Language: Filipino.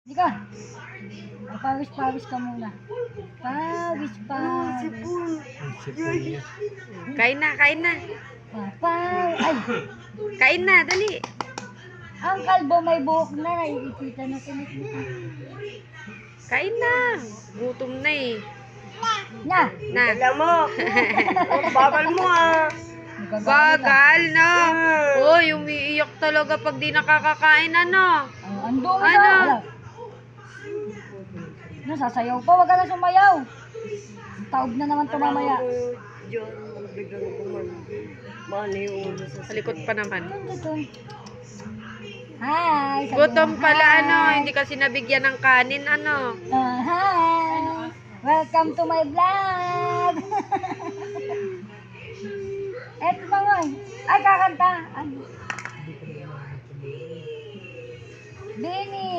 Hindi ka. Pawis-pawis ka muna. Pawis-pawis. Kain na, kain na. Ay, Kain na, dali. ang kalbo may buhok na. Naiikita na kinikita. Kain na. Gutom na eh. Na. Na. Alam mo, bakal mo ah. Bagal na. Uy, umiiyak talaga pag di nakakakain, ano? Ando mo Ano? na. Sasayaw pa. Huwag ka na sumayaw. Taob na naman ito mamaya. Diyan, biglang kumani yung ulo sa Sa likod pa naman. Hi. Gutom pala, Hi. ano? Hindi kasi nabigyan ng kanin, ano? Hi. Welcome to my vlog. Eto na nga. Ay, kakanta. Ano? Bini.